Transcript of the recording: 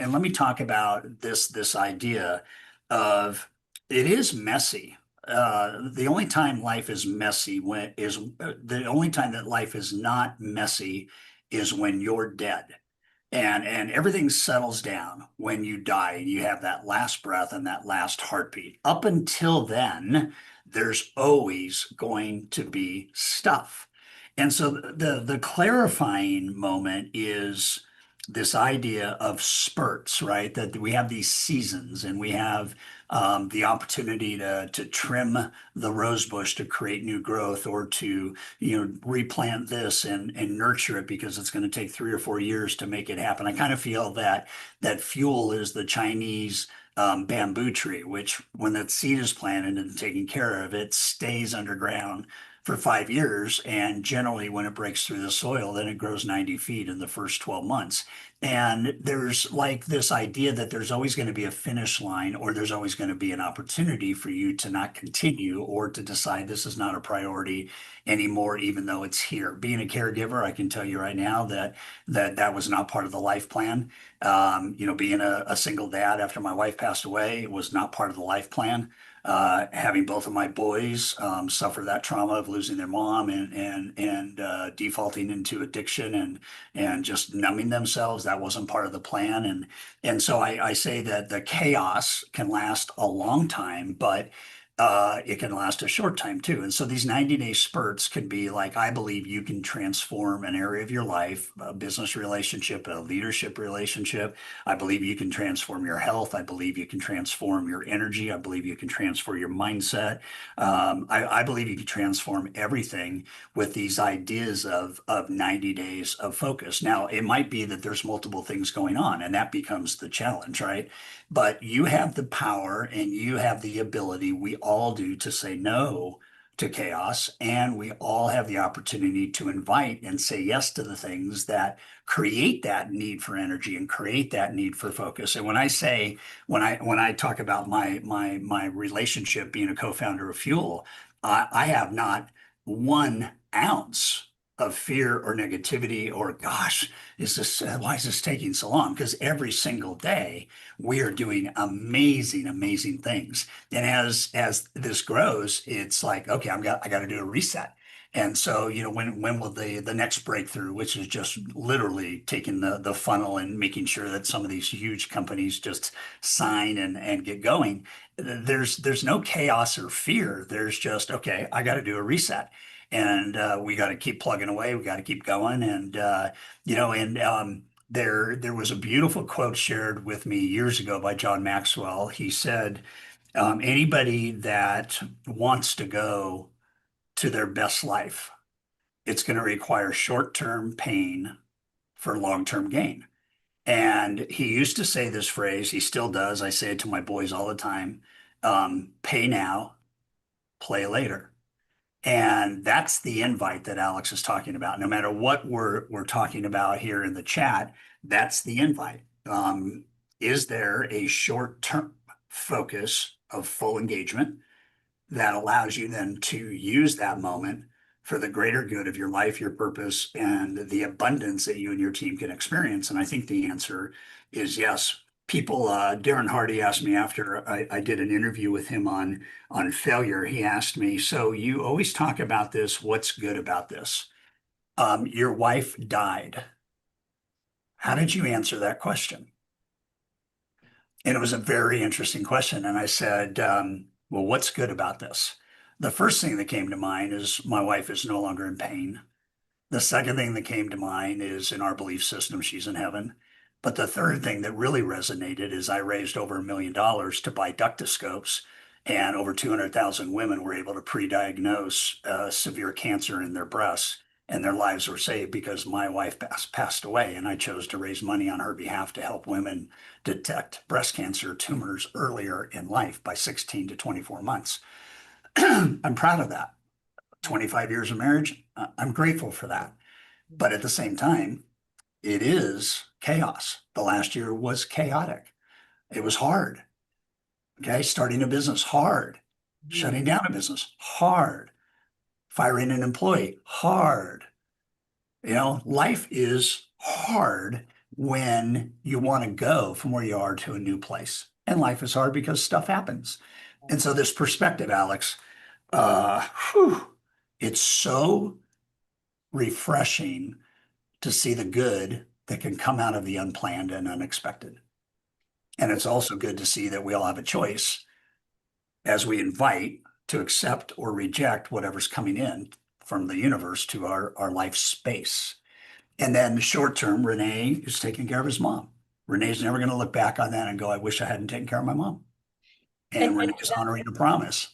and let me talk about this idea of it is messy. The only time life is messy when is the only time that life is not messy is when you're dead. And everything settles down when you die and you have that last breath and that last heartbeat. Up until then, there's always going to be stuff. And so the clarifying moment is this idea of spurts, right? That we have these seasons and we have the opportunity to trim the rose bush to create new growth, or to replant this and nurture it because it's going to take 3 or 4 years to make it happen. I kind of feel that fuel is the Chinese bamboo tree, which when that seed is planted and taken care of, it stays underground for 5 years. And generally, when it breaks through the soil, then it grows 90 feet in the first 12 months. And there's like this idea that there's always going to be a finish line, or there's always going to be an opportunity for you to not continue, or to decide this is not a priority anymore, even though it's here. Being a caregiver, I can tell you right now that was not part of the life plan. Being a single dad after my wife passed away was not part of the life plan. Having both of my boys suffer that trauma of losing their mom and defaulting into addiction and just numbing themselves, that wasn't part of the plan. And so I say that the chaos can last a long time, but it can last a short time too. And so these 90-day spurts can be like, I believe you can transform an area of your life, a business relationship, a leadership relationship. I believe you can transform your health. I believe you can transform your energy. I believe you can transform your mindset. I believe you can transform everything with these ideas of 90 days of focus. Now, it might be that there's multiple things going on, and that becomes the challenge, right? But you have the power and you have the ability, we all do, to say no to chaos. And we all have the opportunity to invite and say yes to the things that create that need for energy and create that need for focus. And when I talk about my relationship being a co-founder of Fuel, I have not 1 ounce of fear or negativity or gosh, why is this taking so long? Because every single day we are doing amazing, amazing things. And as this grows, it's like, okay, I got to do a reset. And so, when will the next breakthrough, which is just literally taking the funnel and making sure that some of these huge companies just sign and get going. There's no chaos or fear. There's just, okay, I got to do a reset. And we got to keep plugging away. We got to keep going. And there was a beautiful quote shared with me years ago by John Maxwell. He said, anybody that wants to go to their best life, it's going to require short-term pain for long-term gain. And he used to say this phrase, he still does. I say it to my boys all the time, pay now, play later. And that's the invite that Alex is talking about. No matter what we're talking about here in the chat, that's the invite. Is there a short-term focus of full engagement that allows you then to use that moment for the greater good of your life, your purpose, and the abundance that you and your team can experience? And I think the answer is yes. Darren Hardy asked me after I did an interview with him on failure. He asked me, so you always talk about this. What's good about this? Your wife died. How did you answer that question? And it was a very interesting question. And I said, well, what's good about this? The first thing that came to mind is my wife is no longer in pain. The second thing that came to mind is in our belief system, she's in heaven. But the third thing that really resonated is I raised over $1 million to buy ductoscopes, and over 200,000 women were able to pre-diagnose severe cancer in their breasts, and their lives were saved because my wife passed away, and I chose to raise money on her behalf to help women detect breast cancer tumors earlier in life by 16 to 24 months. I'm proud of that. 25 years of marriage, I'm grateful for that. But at the same time, it is chaos. The last year was chaotic. It was hard. Okay. Starting a business, hard. Shutting down a business, hard. Firing an employee, hard. Life is hard when you want to go from where you are to a new place. And life is hard because stuff happens. And so this perspective, Alex, whew, it's so refreshing to see the good that can come out of the unplanned and unexpected. And it's also good to see that we all have a choice as we invite to accept or reject whatever's coming in from the universe to our life space. And then short term, Renee is taking care of his mom. Renee's never going to look back on that and go, I wish I hadn't taken care of my mom. And And Renee's honoring a promise.